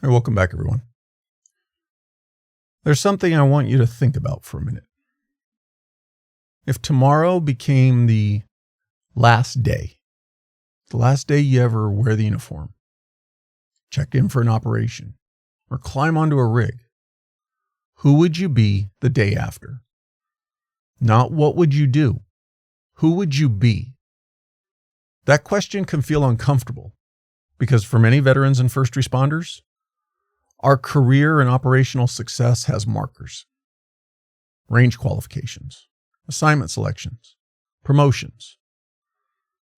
Hey, welcome back, everyone. There's something I want you to think about for a minute. If tomorrow became the last day you ever wear the uniform, check in for an operation, or climb onto a rig, who would you be the day after? Not what would you do? Who would you be? That question can feel uncomfortable because for many veterans and first responders, our career and operational success has markers, range qualifications, assignment selections, promotions.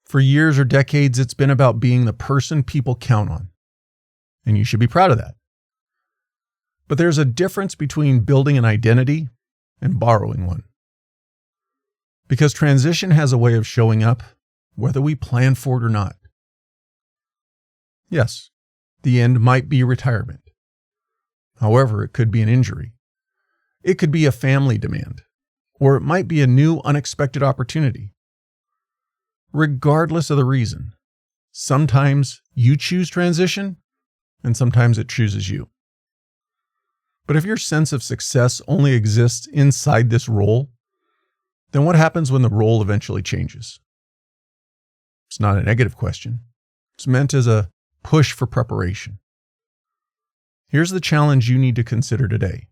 For years or decades, it's been about being the person people count on, and you should be proud of that. But there's a difference between building an identity and borrowing one. Because transition has a way of showing up whether we plan for it or not. Yes, the end might be retirement. However, it could be an injury. It could be a family demand, or it might be a new unexpected opportunity. Regardless of the reason, sometimes you choose transition, and sometimes it chooses you. But if your sense of success only exists inside this role, then what happens when the role eventually changes? It's not a negative question. It's meant as a push for preparation. Here's the challenge you need to consider today.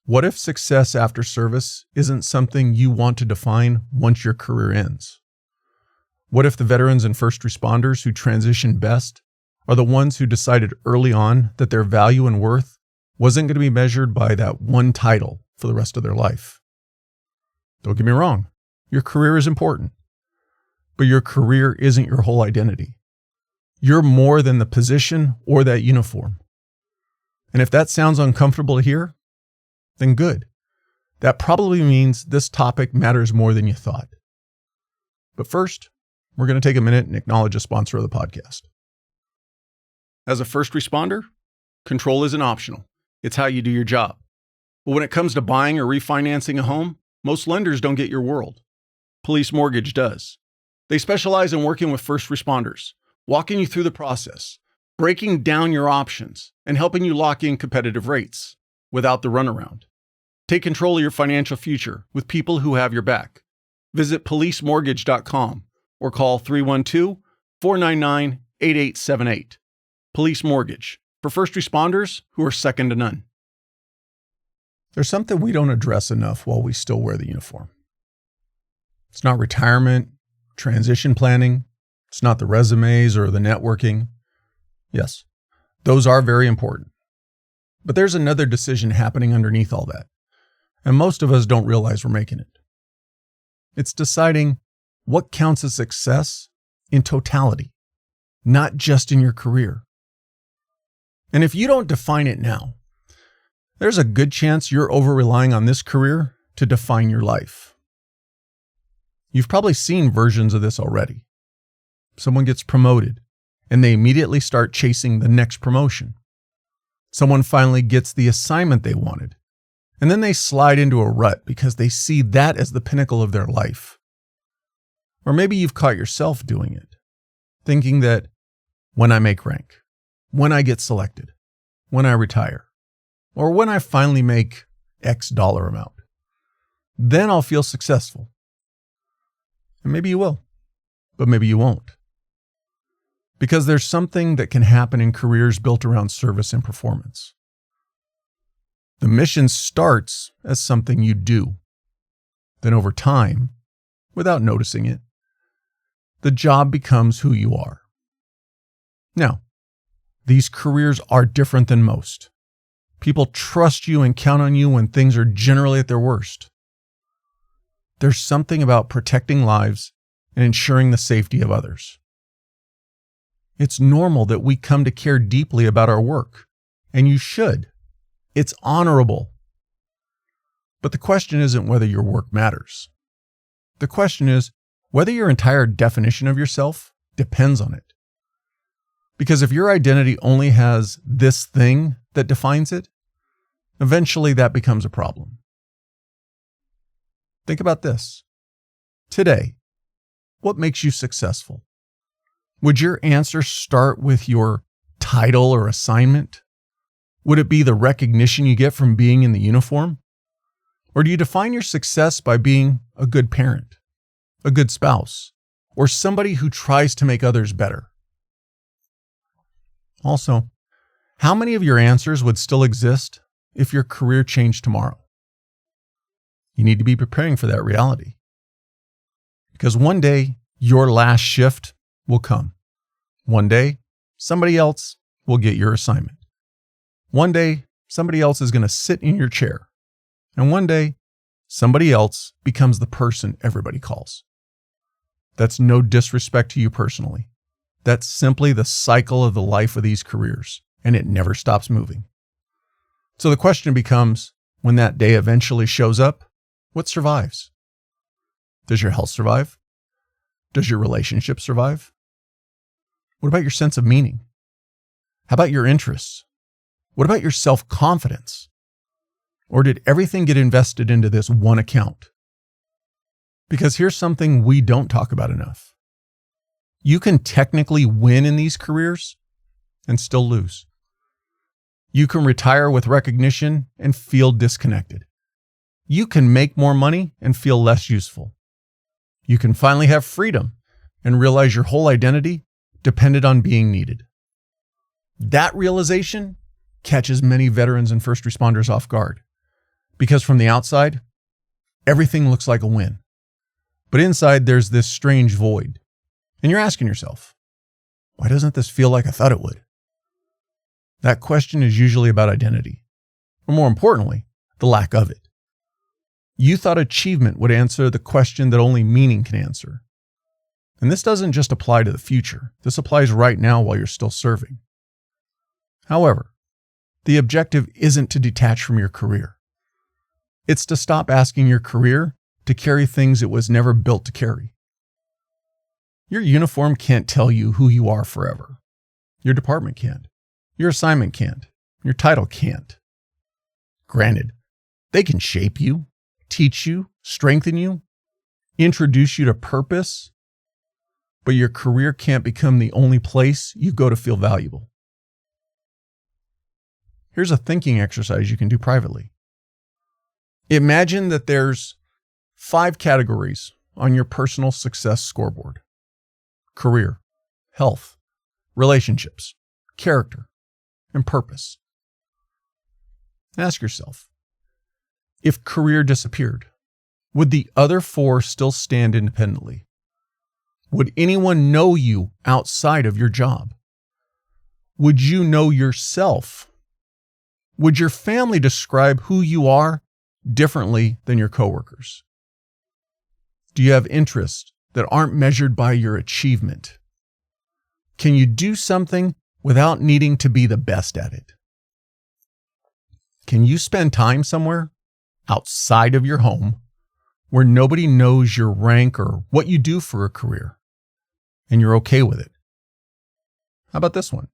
What if success after service isn't something you want to define once your career ends? What if the veterans and first responders who transition best are the ones who decided early on that their value and worth wasn't going to be measured by that one title for the rest of their life? Don't get me wrong, your career is important, but your career isn't your whole identity. You're more than the position or that uniform. And if that sounds uncomfortable to hear, then good. That probably means this topic matters more than you thought. But first, we're going to take a minute and acknowledge a sponsor of the podcast. As a first responder, control isn't optional. It's how you do your job. But when it comes to buying or refinancing a home, most lenders don't get your world. Police Mortgage does. They specialize in working with first responders, walking you through the process, breaking down your options, and helping you lock in competitive rates without the runaround. Take control of your financial future with people who have your back. Visit policemortgage.com or call 312-499-8878. Police Mortgage, for first responders who are second to none. There's something we don't address enough while we still wear the uniform. It's not retirement, transition planning. It's not the resumes or the networking. Yes, those are very important. But there's another decision happening underneath all that, and most of us don't realize we're making it. It's deciding what counts as success in totality, not just in your career. And if you don't define it now, there's a good chance you're over-relying on this career to define your life. You've probably seen versions of this already. Someone gets promoted, and they immediately start chasing the next promotion. Someone finally gets the assignment they wanted, and then they slide into a rut because they see that as the pinnacle of their life. Or maybe you've caught yourself doing it, thinking that when I make rank, when I get selected, when I retire, or when I finally make X dollar amount, then I'll feel successful. And maybe you will, but maybe you won't. Because there's something that can happen in careers built around service and performance. The mission starts as something you do. Then over time, without noticing it, the job becomes who you are. Now, these careers are different than most. People trust you and count on you when things are generally at their worst. There's something about protecting lives and ensuring the safety of others. It's normal that we come to care deeply about our work, and you should. It's honorable. But the question isn't whether your work matters. The question is whether your entire definition of yourself depends on it. Because if your identity only has this thing that defines it, eventually that becomes a problem. Think about this. Today, what makes you successful? Would your answer start with your title or assignment, Would it be the recognition you get from being in the uniform? Or do you define your success by being a good parent, a good spouse, or somebody who tries to make others better? Also, how many of your answers would still exist if your career changed tomorrow? You need to be preparing for that reality. Because one day, your last shift will come. One day, somebody else will get your assignment. One day, somebody else is going to sit in your chair. And one day, somebody else becomes the person everybody calls. That's no disrespect to you personally. That's simply the cycle of the life of these careers, and it never stops moving. So the question becomes, when that day eventually shows up, what survives? Does your health survive? Does your relationship survive? What about your sense of meaning? How about your interests? What about your self-confidence? Or did everything get invested into this one account? Because here's something we don't talk about enough. You can technically win in these careers and still lose. You can retire with recognition and feel disconnected. You can make more money and feel less useful. You can finally have freedom and realize your whole identity depended on being needed. That realization catches many veterans and first responders off guard, because from the outside, everything looks like a win. But inside, there's this strange void. And you're asking yourself, why doesn't this feel like I thought it would? That question is usually about identity, or more importantly, the lack of it. You thought achievement would answer the question that only meaning can answer. And this doesn't just apply to the future. This applies right now while you're still serving. However, the objective isn't to detach from your career. It's to stop asking your career to carry things it was never built to carry. Your uniform can't tell you who you are forever. Your department can't. Your assignment can't. Your title can't. Granted, they can shape you, teach you, strengthen you, introduce you to purpose, but your career can't become the only place you go to feel valuable. Here's a thinking exercise you can do privately. Imagine that there's 5 categories on your personal success scoreboard: career, health, relationships, character, and purpose. Ask yourself, if career disappeared, would the other 4 still stand independently? Would anyone know you outside of your job? Would you know yourself? Would your family describe who you are differently than your coworkers? Do you have interests that aren't measured by your achievement? Can you do something without needing to be the best at it? Can you spend time somewhere outside of your home where nobody knows your rank or what you do for a career, and you're okay with it? How about this one?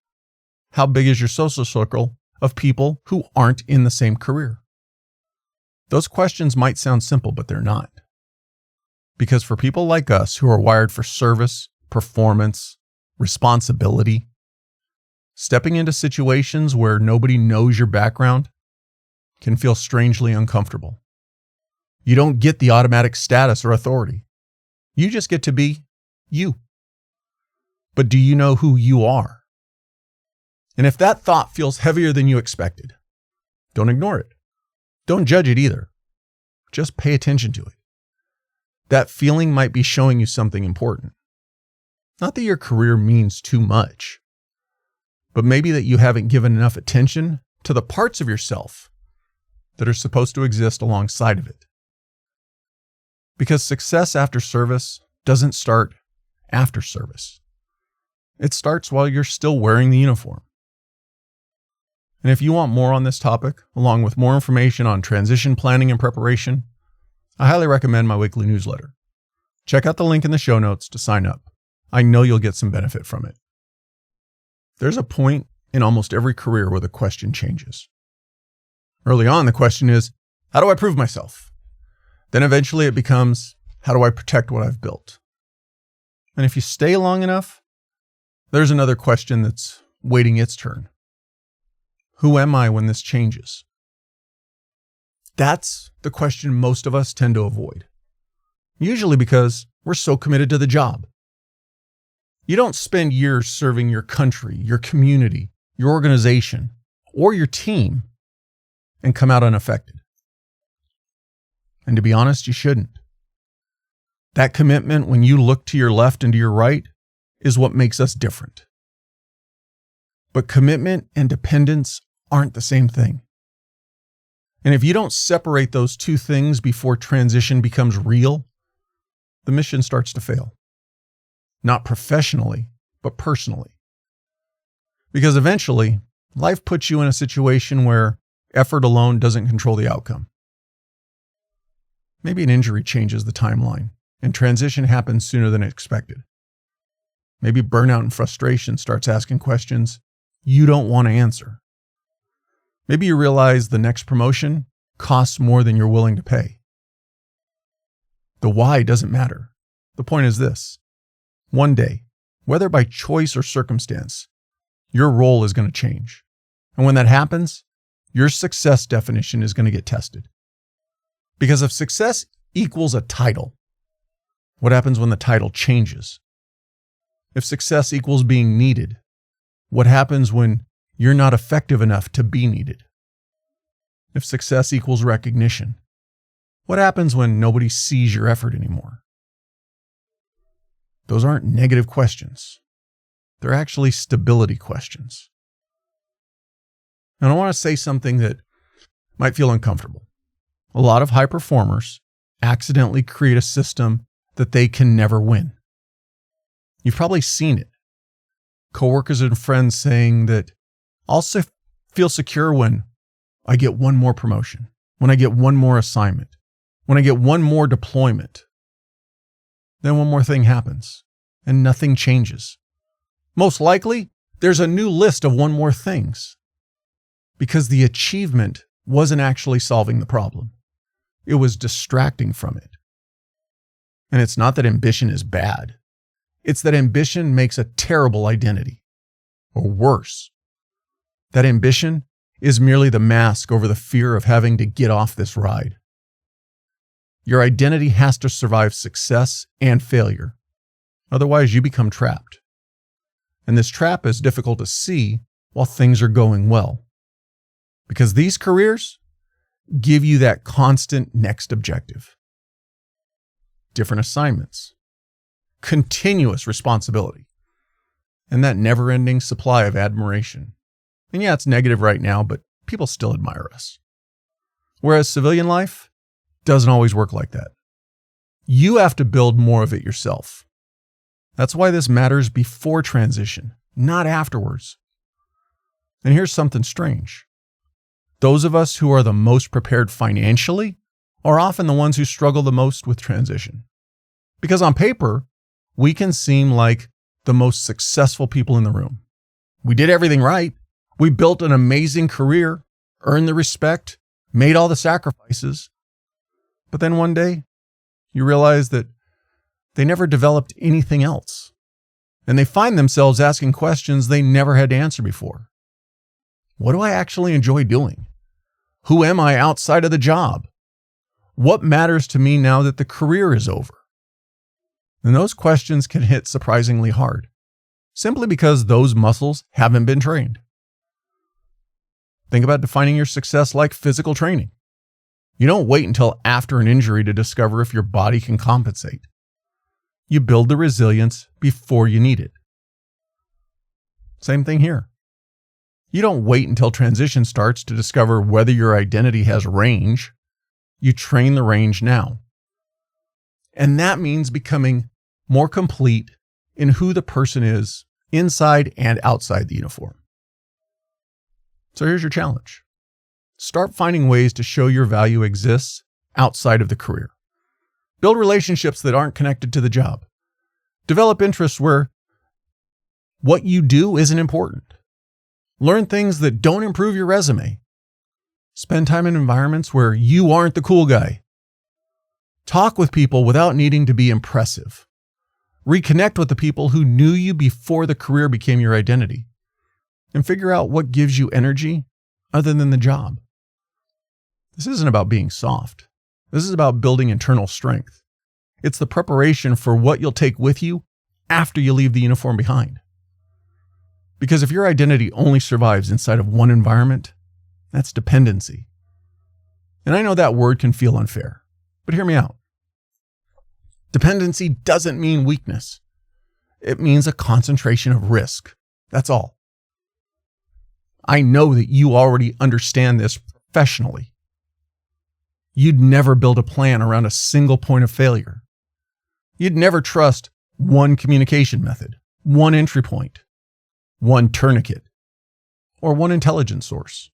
How big is your social circle of people who aren't in the same career? Those questions might sound simple, but they're not. Because for people like us who are wired for service, performance, responsibility, stepping into situations where nobody knows your background can feel strangely uncomfortable. You don't get the automatic status or authority. You just get to be you. But do you know who you are? And if that thought feels heavier than you expected, don't ignore it. Don't judge it either. Just pay attention to it. That feeling might be showing you something important. Not that your career means too much, but maybe that you haven't given enough attention to the parts of yourself that are supposed to exist alongside of it. Because success after service doesn't start after service. It starts while you're still wearing the uniform. And if you want more on this topic, along with more information on transition planning and preparation, I highly recommend my weekly newsletter. Check out the link in the show notes to sign up. I know you'll get some benefit from it. There's a point in almost every career where the question changes. Early on, the question is, how do I prove myself? Then eventually it becomes, how do I protect what I've built? And if you stay long enough, there's another question that's waiting its turn. Who am I when this changes? That's the question most of us tend to avoid. Usually because we're so committed to the job. You don't spend years serving your country, your community, your organization, or your team and come out unaffected. And to be honest, you shouldn't. That commitment, when you look to your left and to your right, is what makes us different. But commitment and dependence aren't the same thing. And if you don't separate those two things before transition becomes real, the mission starts to fail. Not professionally, but personally. Because eventually, life puts you in a situation where effort alone doesn't control the outcome. Maybe an injury changes the timeline, and transition happens sooner than expected. Maybe burnout and frustration starts asking questions you don't want to answer. Maybe you realize the next promotion costs more than you're willing to pay. The why doesn't matter. The point is this. One day, whether by choice or circumstance, your role is going to change. And when that happens, your success definition is going to get tested. Because if success equals a title, what happens when the title changes? If success equals being needed, what happens when you're not effective enough to be needed? If success equals recognition, what happens when nobody sees your effort anymore? Those aren't negative questions. They're actually stability questions. And I want to say something that might feel uncomfortable. A lot of high performers accidentally create a system that they can never win. You've probably seen it. Coworkers and friends saying that I'll feel secure when I get one more promotion, when I get one more assignment, when I get one more deployment. Then one more thing happens and nothing changes. Most likely, there's a new list of one more things because the achievement wasn't actually solving the problem. It was distracting from it. And it's not that ambition is bad. It's that ambition makes a terrible identity. Or worse, that ambition is merely the mask over the fear of having to get off this ride. Your identity has to survive success and failure. Otherwise, you become trapped. And this trap is difficult to see while things are going well. Because these careers give you that constant next objective. Different assignments, continuous responsibility, and that never-ending supply of admiration. And yeah, it's negative right now, but people still admire us. Whereas civilian life doesn't always work like that. You have to build more of it yourself. That's why this matters before transition, not afterwards. And here's something strange. Those of us who are the most prepared financially are often the ones who struggle the most with transition. Because on paper, we can seem like the most successful people in the room. We did everything right. We built an amazing career, earned the respect, made all the sacrifices. But then one day, you realize that they never developed anything else. And they find themselves asking questions they never had to answer before. What do I actually enjoy doing? Who am I outside of the job? What matters to me now that the career is over? And those questions can hit surprisingly hard, simply because those muscles haven't been trained. Think about defining your success like physical training. You don't wait until after an injury to discover if your body can compensate. You build the resilience before you need it. Same thing here. You don't wait until transition starts to discover whether your identity has range. You train the range now. And that means becoming more complete in who the person is inside and outside the uniform. So here's your challenge. Start finding ways to show your value exists outside of the career. Build relationships that aren't connected to the job. Develop interests where what you do isn't important. Learn things that don't improve your resume. Spend time in environments where you aren't the cool guy. Talk with people without needing to be impressive. Reconnect with the people who knew you before the career became your identity. And figure out what gives you energy other than the job. This isn't about being soft. This is about building internal strength. It's the preparation for what you'll take with you after you leave the uniform behind. Because if your identity only survives inside of one environment, that's dependency. And I know that word can feel unfair, but hear me out. Dependency doesn't mean weakness. It means a concentration of risk. That's all. I know that you already understand this professionally. You'd never build a plan around a single point of failure. You'd never trust one communication method, one entry point, one tourniquet, or one intelligence source.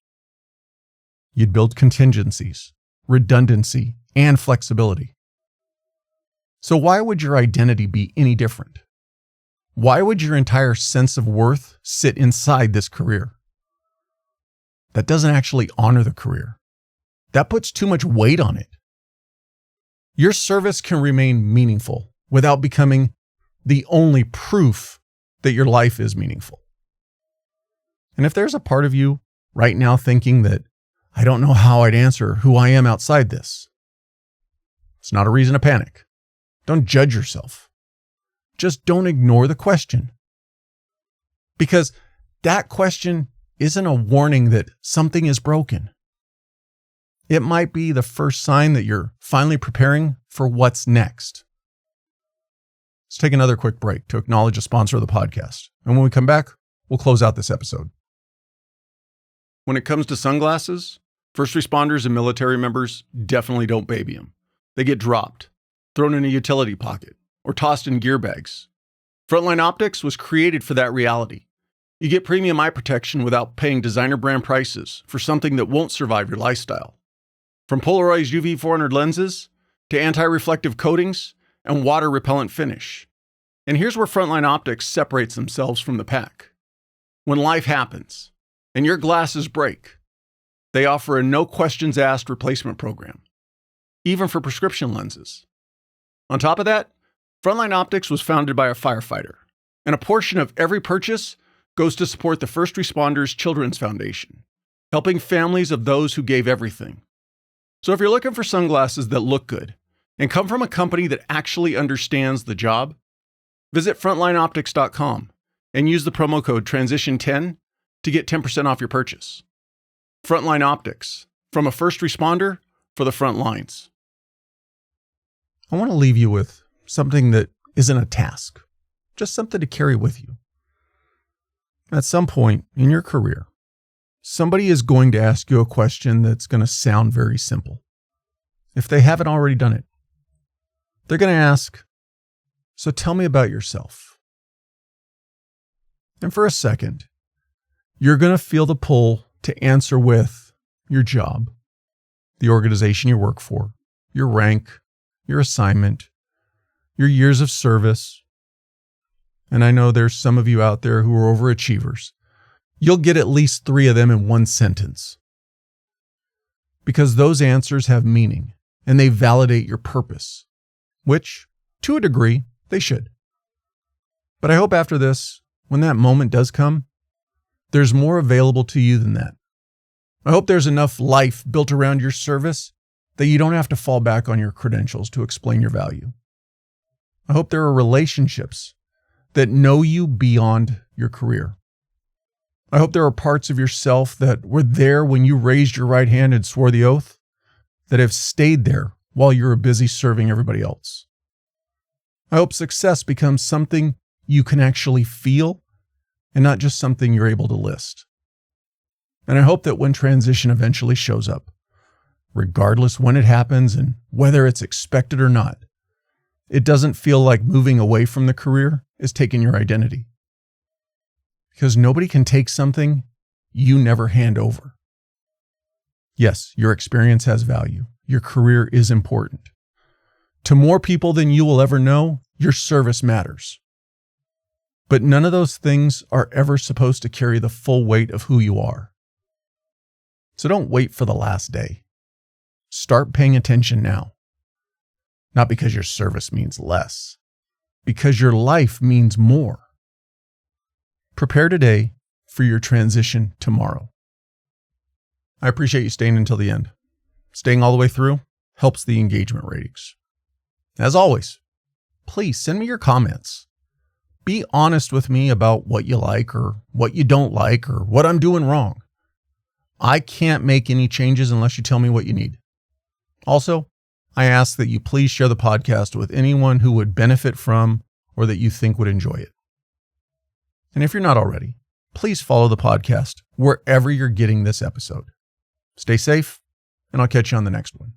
You'd build contingencies, redundancy, and flexibility. So why would your identity be any different? Why would your entire sense of worth sit inside this career? That doesn't actually honor the career. That puts too much weight on it. Your service can remain meaningful without becoming the only proof that your life is meaningful. And if there's a part of you right now thinking that, I don't know how I'd answer who I am outside this, it's not a reason to panic. Don't judge yourself. Just don't ignore the question. Because that question isn't a warning that something is broken. It might be the first sign that you're finally preparing for what's next. Let's take another quick break to acknowledge a sponsor of the podcast. And when we come back, we'll close out this episode. When it comes to sunglasses, first responders and military members definitely don't baby them. They get dropped, thrown in a utility pocket, or tossed in gear bags. Frontline Optics was created for that reality. You get premium eye protection without paying designer brand prices for something that won't survive your lifestyle. From polarized UV 400 lenses to anti-reflective coatings and water-repellent finish. And here's where Frontline Optics separates themselves from the pack. When life happens and your glasses break, they offer a no-questions-asked replacement program, even for prescription lenses. On top of that, Frontline Optics was founded by a firefighter, and a portion of every purchase goes to support the First Responders Children's Foundation, helping families of those who gave everything. So if you're looking for sunglasses that look good and come from a company that actually understands the job, visit frontlineoptics.com and use the promo code TRANSITION10 to get 10% off your purchase. Frontline Optics, from a first responder for the front lines. I want to leave you with something that isn't a task, just something to carry with you. At some point in your career, somebody is going to ask you a question that's going to sound very simple. If they haven't already done it, they're going to ask, so tell me about yourself. And for a second, you're going to feel the pull to answer with your job, the organization you work for, your rank, your assignment, your years of service. And I know there's some of you out there who are overachievers. You'll get at least 3 of them in one sentence. Because those answers have meaning and they validate your purpose, which, to a degree, they should. But I hope after this, when that moment does come, there's more available to you than that. I hope there's enough life built around your service that you don't have to fall back on your credentials to explain your value. I hope there are relationships that know you beyond your career. I hope there are parts of yourself that were there when you raised your right hand and swore the oath that have stayed there while you were busy serving everybody else. I hope success becomes something you can actually feel and not just something you're able to list. And I hope that when transition eventually shows up, regardless when it happens and whether it's expected or not, it doesn't feel like moving away from the career is taking your identity. Because nobody can take something you never hand over. Yes, your experience has value. Your career is important. To more people than you will ever know, your service matters. But none of those things are ever supposed to carry the full weight of who you are. So don't wait for the last day. Start paying attention now. Not because your service means less, because your life means more. Prepare today for your transition tomorrow. I appreciate you staying until the end. Staying all the way through helps the engagement ratings. As always, please send me your comments. Be honest with me about what you like or what you don't like or what I'm doing wrong. I can't make any changes unless you tell me what you need. Also, I ask that you please share the podcast with anyone who would benefit from or that you think would enjoy it. And if you're not already, please follow the podcast wherever you're getting this episode. Stay safe, and I'll catch you on the next one.